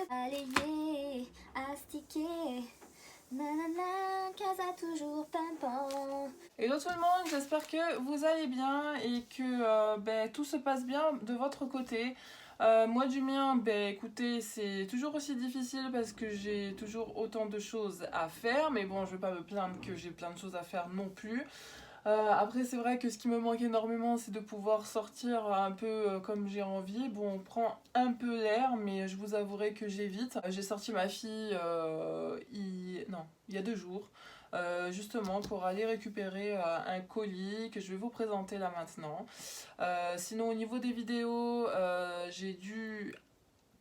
Balayé, astiqué, nanana, casa toujours pimpant. Hello tout le monde, j'espère que vous allez bien et que tout se passe bien de votre côté. Moi du mien, écoutez, c'est toujours aussi difficile parce que j'ai toujours autant de choses à faire, mais bon, je vais pas me plaindre que j'ai plein de choses à faire non plus. Après c'est vrai que ce qui me manque énormément c'est de pouvoir sortir un peu comme j'ai envie. Bon, on prend un peu l'air mais je vous avouerai que j'évite. J'ai sorti ma fille il y a 2 jours justement pour aller récupérer un colis que je vais vous présenter là maintenant. Sinon au niveau des vidéos j'ai dû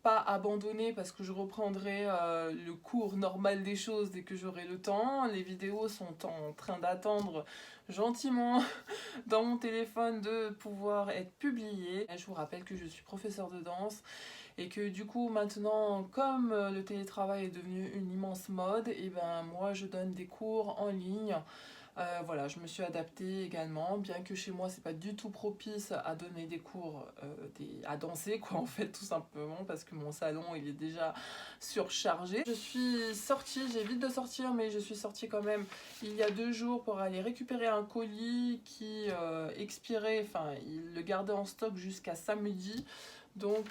pas abandonner parce que je reprendrai le cours normal des choses dès que j'aurai le temps. Les vidéos sont en train d'attendre gentiment dans mon téléphone de pouvoir être publiées. Je vous rappelle que je suis professeure de danse et que du coup maintenant comme le télétravail est devenu une immense mode, et ben moi je donne des cours en ligne. Voilà, je me suis adaptée également, bien que chez moi c'est pas du tout propice à donner des cours, à danser quoi en fait tout simplement parce que mon salon il est déjà surchargé. Je suis sortie, j'évite de sortir mais je suis sortie quand même il y a 2 jours pour aller récupérer un colis qui expirait, enfin il le gardait en stock jusqu'à samedi, donc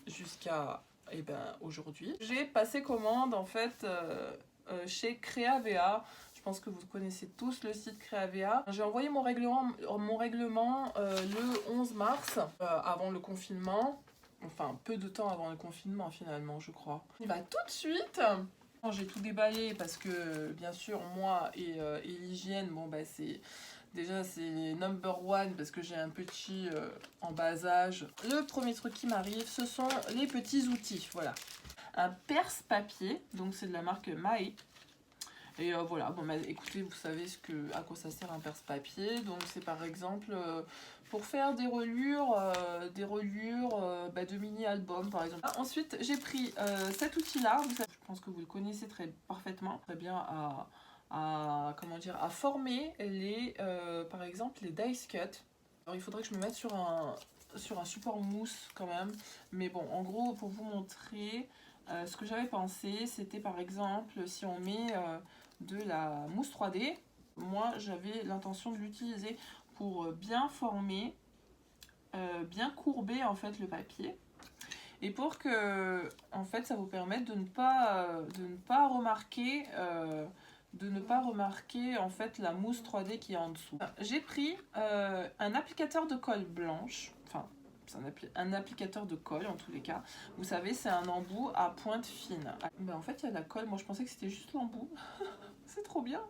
jusqu'à aujourd'hui. J'ai passé commande en fait chez Creavea. Je pense que vous connaissez tous le site Creavea. J'ai envoyé mon règlement le 11 mars, avant le confinement. Enfin, peu de temps avant le confinement finalement, je crois. Il va tout de suite. J'ai tout déballé parce que, bien sûr, moi et l'hygiène, bon bah c'est... Déjà c'est number one parce que j'ai un petit en bas âge. Le premier truc qui m'arrive, ce sont les petits outils, voilà. Un perce-papier, donc c'est de la marque Mae. Et voilà, bon, écoutez, vous savez à quoi ça sert un perce-papier. Donc c'est par exemple pour faire des reliures de mini-albums par exemple. Ensuite j'ai pris cet outil-là, je pense que vous le connaissez très parfaitement, très bien à former par exemple les dice cut. Alors il faudrait que je me mette sur un support mousse quand même. Mais bon, en gros, pour vous montrer, ce que j'avais pensé, c'était par exemple, si on met de la mousse 3D, moi j'avais l'intention de l'utiliser pour bien former, bien courber en fait le papier. Et pour que en fait ça vous permette de ne pas remarquer en fait la mousse 3D qui est en dessous. J'ai pris un applicateur de colle blanche, enfin c'est un applicateur de colle en tous les cas. Vous savez, c'est un embout à pointe fine. En fait il y a de la colle, moi je pensais que c'était juste l'embout. C'est trop bien.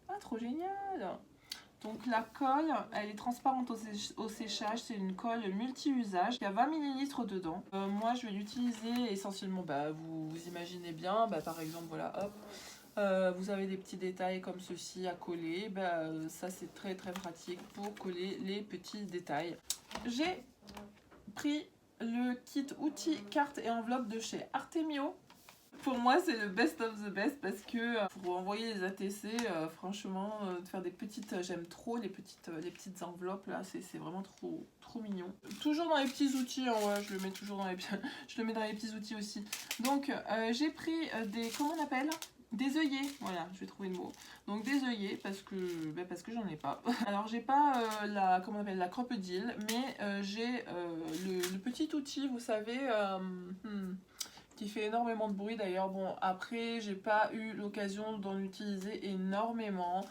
Ah, trop génial. Donc la colle, elle est transparente au séchage, c'est une colle multi-usage. Il y a 20 ml dedans. Moi je vais l'utiliser essentiellement, vous imaginez bien, par exemple voilà, hop. Vous avez des petits détails comme ceci à coller, ça c'est très très pratique pour coller les petits détails. J'ai pris le kit outils, cartes et enveloppes de chez Artemio. Pour moi, c'est le best of the best parce que pour envoyer les ATC, franchement, de faire des petites, j'aime trop les petites enveloppes là, c'est vraiment trop mignon. Toujours dans les petits outils, hein, ouais, je le mets toujours je le mets dans les petits outils aussi. Donc j'ai pris comment on appelle ? Des œillets, voilà, je vais trouver le mot. Donc des œillets parce que j'en ai pas. Alors j'ai pas la crocodile, mais j'ai le petit outil, vous savez, qui fait énormément de bruit d'ailleurs. Bon, après j'ai pas eu l'occasion d'en utiliser énormément,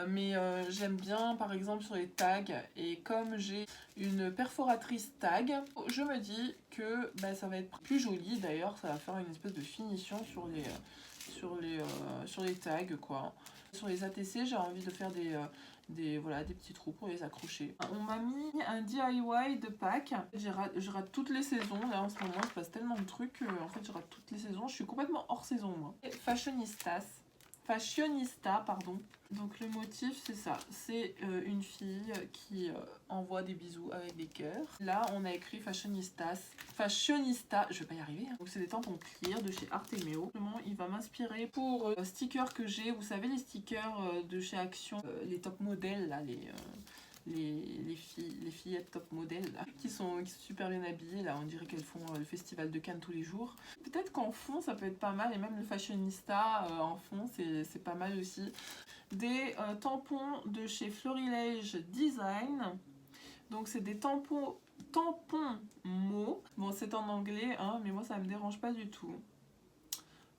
mais j'aime bien par exemple sur les tags, et comme j'ai une perforatrice tag, je me dis que ça va être plus joli. D'ailleurs ça va faire une espèce de finition sur les tags quoi. Sur les ATC j'ai envie de faire des petits trous pour les accrocher. On m'a mis un DIY de Pâques. Je rate toutes les saisons. Là en ce moment il se passe tellement de trucs. En fait je rate toutes les saisons. Je suis complètement hors saison moi. Fashionista, pardon. Donc le motif c'est ça. C'est une fille qui envoie des bisous avec des cœurs. Là on a écrit Fashionista, je vais pas y arriver. Donc c'est des tampons clear de chez Artemio. Il va m'inspirer pour stickers que j'ai. Vous savez les stickers de chez Action, les top modèles là, les fillettes top modèles là, qui sont super bien habillées. Là, on dirait qu'elles font le festival de Cannes tous les jours. Peut-être qu'en fond, ça peut être pas mal. Et même le fashionista en fond, c'est pas mal aussi. Des tampons de chez Florilège Design. Donc, c'est des tampons mots. Bon, c'est en anglais, hein, mais moi, ça me dérange pas du tout.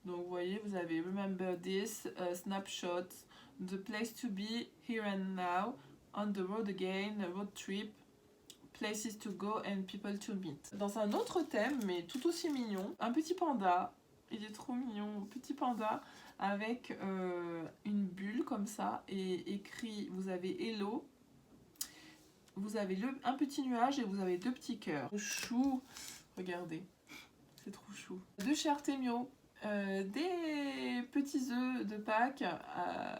Donc, vous voyez, vous avez Remember This, Snapshots, The Place to Be, Here and Now, On the Road Again, Road Trip, Places to Go and People to Meet. Dans un autre thème, mais tout aussi mignon, un petit panda. Il est trop mignon, petit panda avec une bulle comme ça et écrit, vous avez Hello, vous avez un petit nuage et vous avez 2 petits cœurs. Chou, regardez, c'est trop chou. De chez Artemio, des petits œufs de Pâques,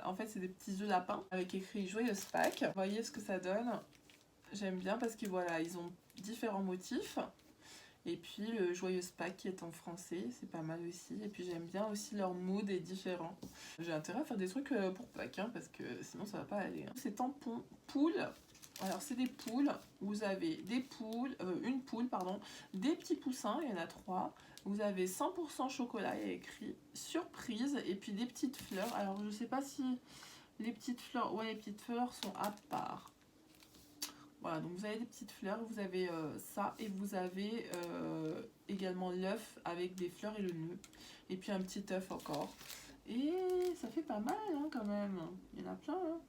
en fait c'est des petits œufs lapins avec écrit Joyeuse Pâques. Vous voyez ce que ça donne, j'aime bien parce que voilà, ils ont différents motifs. Et puis le Joyeuse Pâques qui est en français, c'est pas mal aussi. Et puis j'aime bien aussi leur mood est différent. J'ai intérêt à faire des trucs pour Pâques, hein, parce que sinon ça va pas aller. Hein. Ces tampons poules, alors c'est des poules, vous avez des poules, une poule pardon, des petits poussins, il y en a 3. Vous avez 100% chocolat, il y a écrit surprise, et puis des petites fleurs. Alors je sais pas si les petites fleurs, ouais les petites fleurs sont à part. Voilà, donc vous avez des petites fleurs, vous avez ça, et vous avez également l'œuf avec des fleurs et le nœud. Et puis un petit œuf encore. Et ça fait pas mal hein, quand même. Il y en a plein. Hein.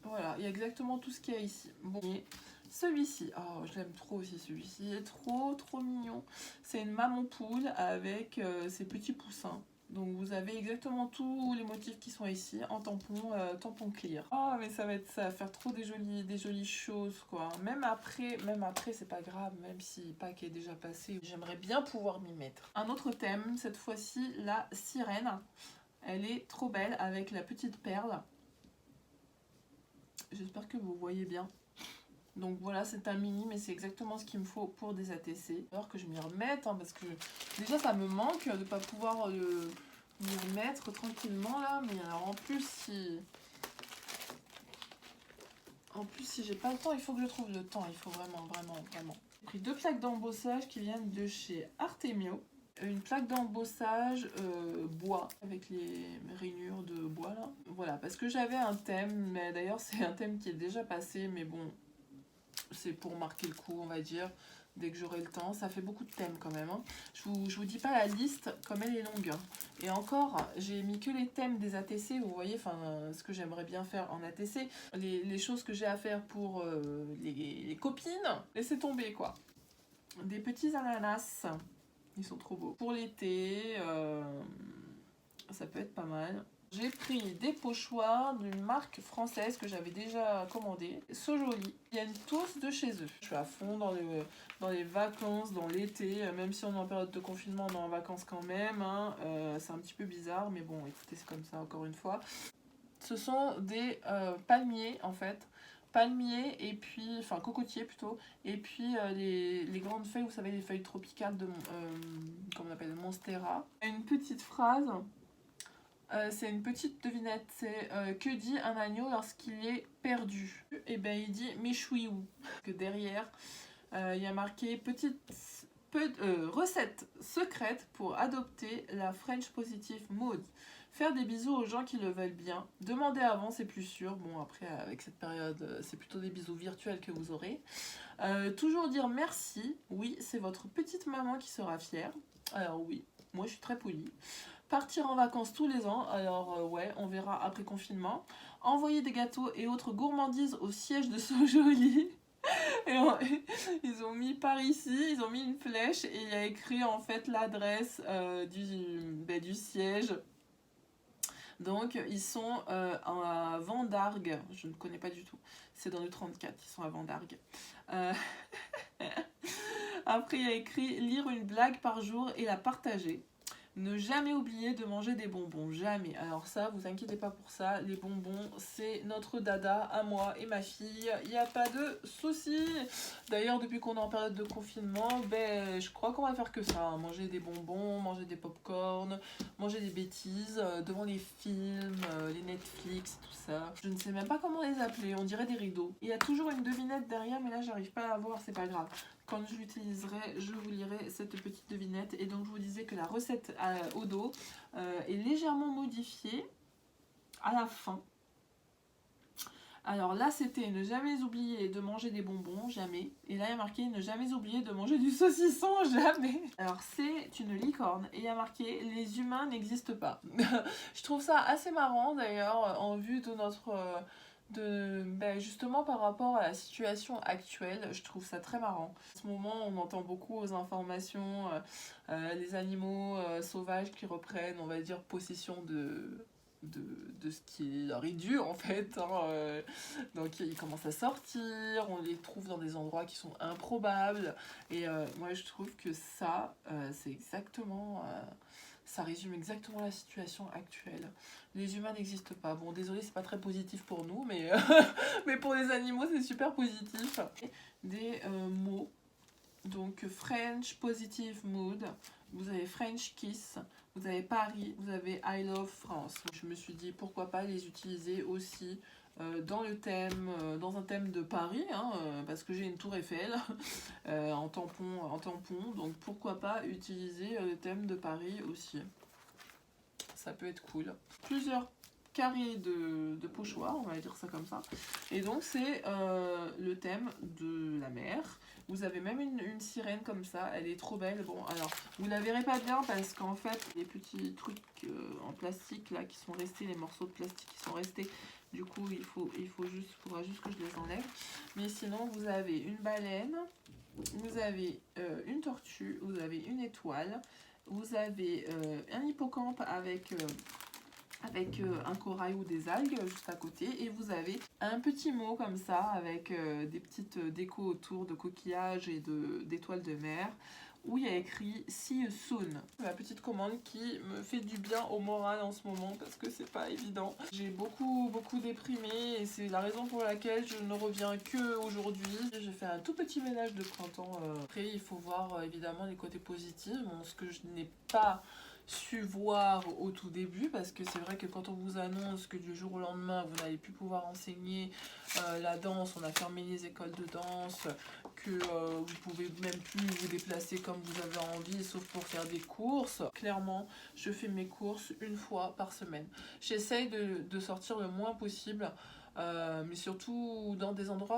Voilà, il y a exactement tout ce qu'il y a ici. Bon, et celui-ci, oh, je l'aime trop aussi celui-ci, il est trop mignon. C'est une maman poule avec ses petits poussins. Donc vous avez exactement tous les motifs qui sont ici en tampon clear. Oh mais ça va faire trop des jolies choses quoi. Même après c'est pas grave, même si Pâques est déjà passé, j'aimerais bien pouvoir m'y mettre. Un autre thème, cette fois-ci la sirène. Elle est trop belle avec la petite perle. J'espère que vous voyez bien. Donc voilà, c'est un mini, mais c'est exactement ce qu'il me faut pour des ATC. Alors que je m'y remette, hein, parce que déjà ça me manque de ne pas pouvoir m'y remettre tranquillement là. Mais alors en plus, si j'ai pas le temps, il faut que je trouve le temps. Il faut vraiment. J'ai pris 2 plaques d'embossage qui viennent de chez Artemio. Une plaque d'embossage bois avec les rainures de bois là. Voilà, parce que j'avais un thème, mais d'ailleurs c'est un thème qui est déjà passé, mais bon, c'est pour marquer le coup, on va dire, dès que j'aurai le temps. Ça fait beaucoup de thèmes quand même. Hein. Je vous dis pas la liste comme elle est longue. Hein. Et encore, j'ai mis que les thèmes des ATC, vous voyez, enfin, ce que j'aimerais bien faire en ATC. Les choses que j'ai à faire pour les copines, laissez tomber quoi. Des petits ananas. Ils sont trop beaux. Pour l'été, ça peut être pas mal. J'ai pris des pochoirs d'une marque française que j'avais déjà commandé. So Joli. Ils viennent tous de chez eux. Je suis à fond dans les vacances, dans l'été. Même si on est en période de confinement, on est en vacances quand même. Hein. C'est un petit peu bizarre, mais bon, écoutez, c'est comme ça encore une fois. Ce sont des palmiers en fait. Palmiers et puis, enfin cocotiers plutôt, et puis les grandes feuilles, vous savez, les feuilles tropicales de, comme on appelle, Monstera. Une petite phrase, c'est une petite devinette, c'est que dit un agneau lorsqu'il est perdu? Et ben il dit méchouiou. Que derrière, il y a marqué recette secrète pour adopter la French Positive Mode. Faire des bisous aux gens qui le veulent bien. Demander avant, c'est plus sûr. Bon, après, avec cette période, c'est plutôt des bisous virtuels que vous aurez. Toujours dire merci. Oui, c'est votre petite maman qui sera fière. Alors oui, moi je suis très polie. Partir en vacances tous les ans. Alors ouais, on verra après confinement. Envoyer des gâteaux et autres gourmandises au siège de So Joli. Ils ont mis par ici, ils ont mis une flèche et il y a écrit en fait l'adresse du siège. Donc ils sont à Vendargues, je ne connais pas du tout, c'est dans le 34, ils sont à Vendargues. Après il y a écrit lire une blague par jour et la partager. Ne jamais oublier de manger des bonbons, jamais. Alors ça, vous inquiétez pas pour ça, les bonbons, c'est notre dada à moi et ma fille, il n'y a pas de souci. D'ailleurs, depuis qu'on est en période de confinement, ben, je crois qu'on va faire que ça, hein. Manger des bonbons, manger des pop-corn, manger des bêtises devant les films, les Netflix, tout ça. Je ne sais même pas comment les appeler, on dirait des rideaux. Il y a toujours une devinette derrière, mais là, j'arrive pas à la voir, c'est pas grave. Quand je l'utiliserai, je vous lirai cette petite devinette. Et donc, je vous disais que la recette au dos est légèrement modifiée à la fin. Alors là, c'était ne jamais oublier de manger des bonbons, jamais. Et là, il y a marqué ne jamais oublier de manger du saucisson, jamais. Alors, c'est une licorne. Et il y a marqué les humains n'existent pas. Je trouve ça assez marrant, d'ailleurs, en vue de notre... justement par rapport à la situation actuelle, je trouve ça très marrant. En ce moment, on entend beaucoup aux informations les animaux sauvages qui reprennent, on va dire, possession de ce qui leur est dû en fait, hein. Donc ils commencent à sortir, on les trouve dans des endroits qui sont improbables. Et moi je trouve que ça, c'est exactement... ça résume exactement la situation actuelle. Les humains n'existent pas. Bon, désolé, c'est pas très positif pour nous, mais, mais pour les animaux, c'est super positif. Des mots. Donc, French Positive Mood. Vous avez French Kiss. Vous avez Paris. Vous avez I Love France. Je me suis dit, pourquoi pas les utiliser aussi dans le thème, dans un thème de Paris, hein, parce que j'ai une tour Eiffel en tampon, donc pourquoi pas utiliser le thème de Paris aussi. Ça peut être cool. Plusieurs carrés de pochoirs, on va dire ça comme ça. Et donc c'est le thème de la mer. Vous avez même une sirène comme ça, elle est trop belle. Bon, alors, vous la verrez pas bien parce qu'en fait, les petits trucs en plastique là qui sont restés, les morceaux de plastique qui sont restés, du coup, faudra juste que je les enlève. Mais sinon, vous avez une baleine, vous avez une tortue, vous avez une étoile, vous avez un hippocampe avec un corail ou des algues juste à côté, et vous avez un petit mot comme ça avec des petites décos autour de coquillages et d'étoiles de mer, où il y a écrit See you soon. La petite commande qui me fait du bien au moral en ce moment parce que c'est pas évident. J'ai beaucoup déprimé et c'est la raison pour laquelle je ne reviens que aujourd'hui. J'ai fait un tout petit ménage de printemps. Après, il faut voir évidemment les côtés positifs. Bon, ce que je n'ai pas su voir au tout début, parce que c'est vrai que quand on vous annonce que du jour au lendemain vous n'allez plus pouvoir enseigner la danse, on a fermé les écoles de danse, que vous pouvez même plus vous déplacer comme vous avez envie sauf pour faire des courses, clairement je fais mes courses une fois par semaine. J'essaye de sortir le moins possible, mais surtout dans des endroits,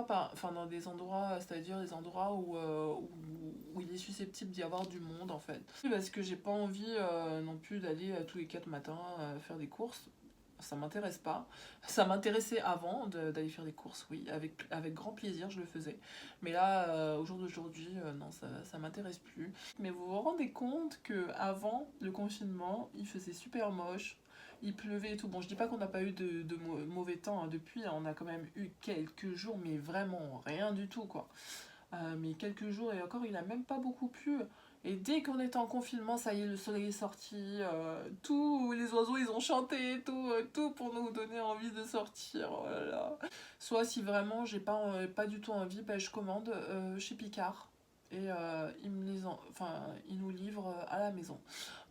c'est-à-dire des endroits où il est susceptible d'y avoir du monde en fait. Parce que j'ai pas envie non plus d'aller tous les 4 matins faire des courses. Ça m'intéresse pas. Ça m'intéressait avant d'aller faire des courses, oui, avec grand plaisir je le faisais. Mais là, au jour d'aujourd'hui, non, ça m'intéresse plus. Mais vous vous rendez compte que avant le confinement, il faisait super moche. Il pleuvait et tout. Bon, je dis pas qu'on n'a pas eu de mauvais temps hein, depuis. Hein, on a quand même eu quelques jours, mais vraiment rien du tout, quoi. Mais quelques jours, et encore, il a même pas beaucoup plu. Et dès qu'on était en confinement, ça y est, le soleil est sorti. Tous les oiseaux, ils ont chanté, tout pour nous donner envie de sortir. Oh là là. Soit si vraiment j'ai pas du tout envie, ben, je commande chez Picard. Et ils nous livrent à la maison.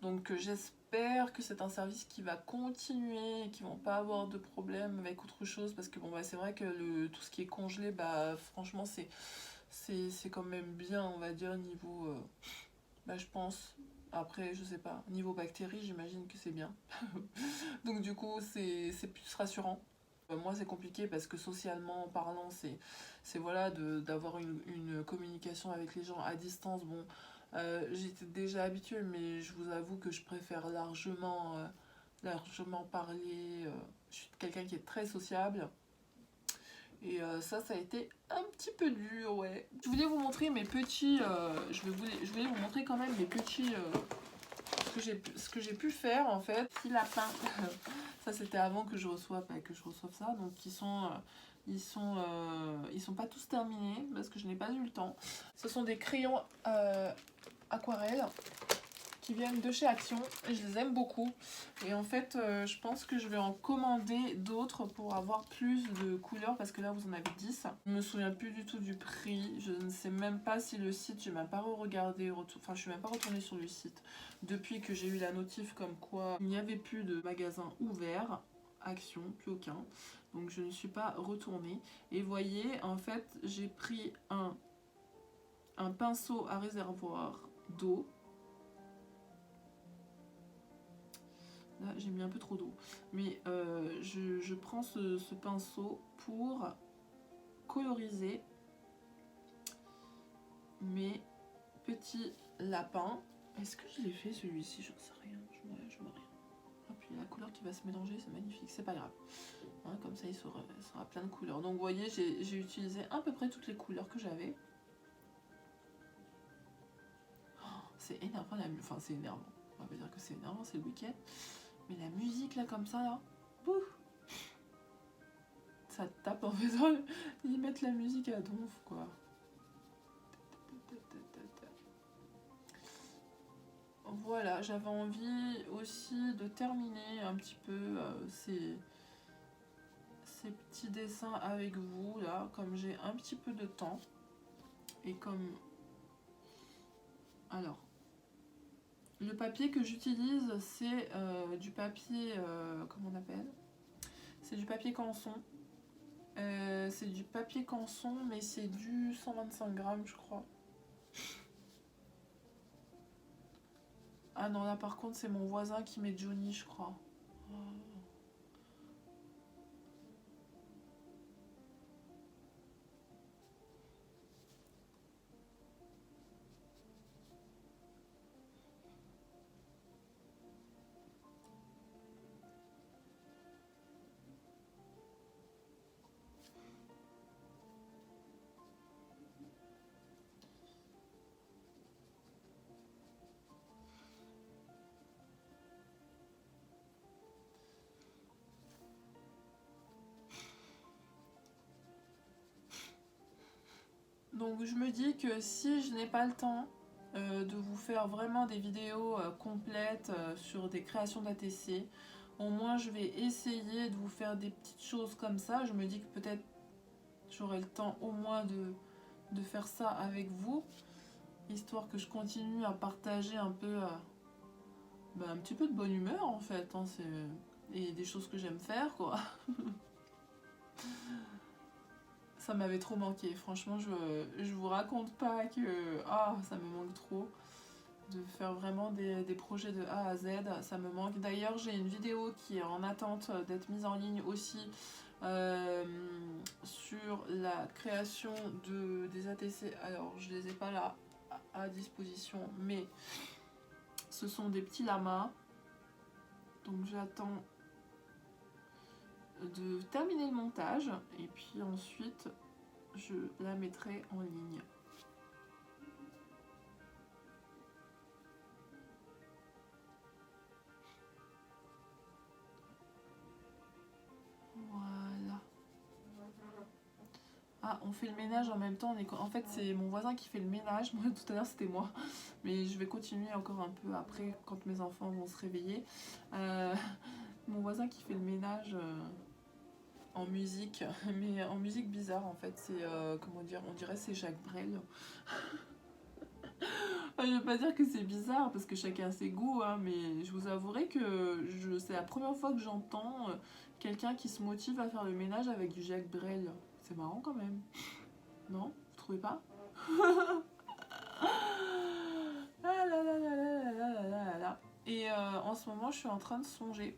Donc j'espère que c'est un service qui va continuer et qu'ils vont pas avoir de problème avec autre chose. Parce que bon, bah, c'est vrai que tout ce qui est congelé, bah, franchement, c'est quand même bien, on va dire, niveau... je pense... Après, je sais pas, niveau bactéries, j'imagine que c'est bien. Donc du coup, c'est plus rassurant. Moi, c'est compliqué parce que socialement parlant, c'est voilà, d'avoir une communication avec les gens à distance. Bon, j'étais déjà habituée, mais je vous avoue que je préfère largement parler. Je suis quelqu'un qui est très sociable. Et ça a été un petit peu dur, ouais. Je voulais vous montrer mes petits... je voulais vous montrer quand même mes petits... ce que j'ai pu faire, en fait. Petits lapins. Ça, c'était avant que je reçoive ça. Donc, ils sont pas tous terminés parce que je n'ai pas eu le temps. Ce sont des crayons aquarelles qui viennent de chez Action. Et je les aime beaucoup. Et en fait, je pense que je vais en commander d'autres pour avoir plus de couleurs. Parce que là, vous en avez 10. Je me souviens plus du tout du prix. Je ne sais même pas si le site, je n'ai même pas regardé. Enfin, je suis même pas retournée sur le site. Depuis que j'ai eu la notif comme quoi il n'y avait plus de magasins ouverts. Action, plus aucun. Donc je ne suis pas retournée. Et voyez, en fait, j'ai pris un pinceau à réservoir d'eau. Là, j'ai mis un peu trop d'eau. Mais je prends ce pinceau pour coloriser mes petits lapins. Est-ce que je l'ai fait celui-ci? J'en sais rien. Je vois rien. Et puis la couleur qui va se mélanger, c'est magnifique. C'est pas grave. Hein, comme ça, il sera plein de couleurs. Donc, vous voyez, j'ai utilisé à peu près toutes les couleurs que j'avais. C'est énervant, enfin c'est énervant, on va pas dire que c'est énervant, c'est le week-end, mais la musique là comme ça là, pouf, ça tape en faisant, ils mettent la musique à donf quoi. Voilà, j'avais envie aussi de terminer un petit peu ces petits dessins avec vous là, comme j'ai un petit peu de temps, et comme, alors, le papier que j'utilise, c'est du papier, comment on appelle? C'est du papier canson. C'est du papier canson, mais c'est du 125 grammes, je crois. Ah non, là par contre, c'est mon voisin qui met Johnny, je crois. Oh. Donc je me dis que si je n'ai pas le temps de vous faire vraiment des vidéos complètes sur des créations d'ATC, au moins je vais essayer de vous faire des petites choses comme ça. Je me dis que peut-être j'aurai le temps au moins de faire ça avec vous, histoire que je continue à partager un peu, un petit peu de bonne humeur en fait, hein, et des choses que j'aime faire quoi. Ça m'avait trop manqué, franchement je vous raconte pas que ça me manque trop de faire vraiment des projets de A à Z, ça me manque. D'ailleurs j'ai une vidéo qui est en attente d'être mise en ligne aussi sur la création des ATC. Alors je les ai pas là à disposition, mais ce sont des petits lamas, donc j'attends de terminer le montage et puis ensuite je la mettrai en ligne. Voilà. Ah, on fait le ménage en même temps. En fait, c'est mon voisin qui fait le ménage. Moi, tout à l'heure, c'était moi. Mais je vais continuer encore un peu après, quand mes enfants vont se réveiller. Mon voisin qui fait le ménage en musique. Mais en musique bizarre, en fait. C'est, comment dire, on dirait c'est Jacques Brel. Je ne veux pas dire que c'est bizarre, parce que chacun a ses goûts. Hein, mais je vous avouerai que c'est la première fois que j'entends quelqu'un qui se motive à faire le ménage avec du Jacques Brel. C'est marrant quand même. Non? Vous trouvez pas? Ah là là là là là là là là. Et en ce moment, je suis en train de songer,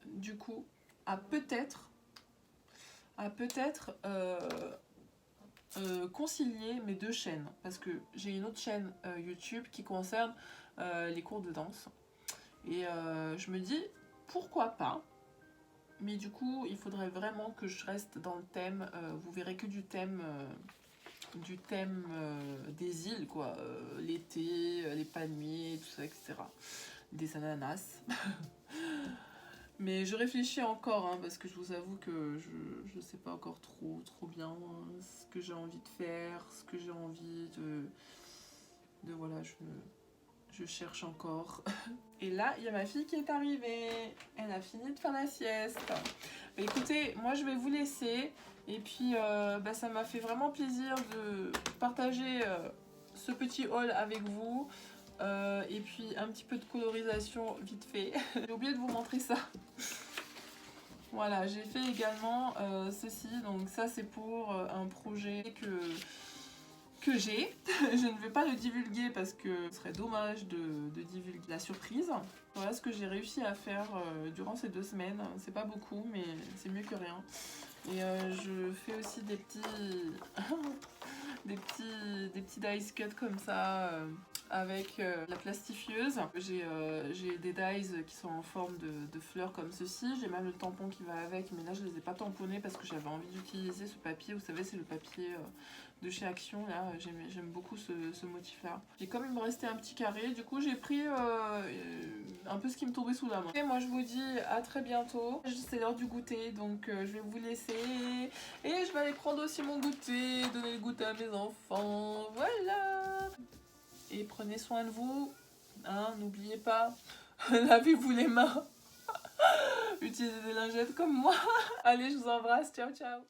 du coup, à peut-être concilier mes deux chaînes. Parce que j'ai une autre chaîne YouTube qui concerne les cours de danse. Et je me dis, pourquoi pas? Mais du coup, il faudrait vraiment que je reste dans le thème. Vous verrez que du thème des îles, quoi. L'été, les palmiers, tout ça, etc. Des ananas. Mais je réfléchis encore, hein, parce que je vous avoue que je sais pas encore trop bien ce que j'ai envie de faire, ce que j'ai envie de voilà, Je cherche encore. Et là, il y a ma fille qui est arrivée. Elle a fini de faire la sieste. Bah, écoutez, moi je vais vous laisser. Et puis, ça m'a fait vraiment plaisir de partager ce petit haul avec vous. Et puis, un petit peu de colorisation vite fait. J'ai oublié de vous montrer ça. Voilà, j'ai fait également ceci. Donc ça, c'est pour un projet que j'ai. Je ne vais pas le divulguer parce que ce serait dommage de divulguer la surprise. Voilà ce que j'ai réussi à faire durant ces 2 semaines. C'est pas beaucoup, mais c'est mieux que rien. Et je fais aussi des petits des petits dice cuts comme ça avec la plastifieuse. J'ai des dies qui sont en forme de fleurs comme ceci. J'ai même le tampon qui va avec, mais là je les ai pas tamponnés parce que j'avais envie d'utiliser ce papier. Vous savez, c'est le papier de chez Action. Là, j'aime beaucoup ce motif là. Et comme il me restait un petit carré, du coup j'ai pris un peu ce qui me tombait sous la main. Et moi je vous dis à très bientôt. C'est l'heure du goûter, donc je vais vous laisser. Et je vais aller prendre aussi mon goûter, donner le goûter à mes enfants. Voilà. Et prenez soin de vous. Hein, n'oubliez pas, lavez-vous les mains. Utilisez des lingettes comme moi. Allez, je vous embrasse. Ciao, ciao.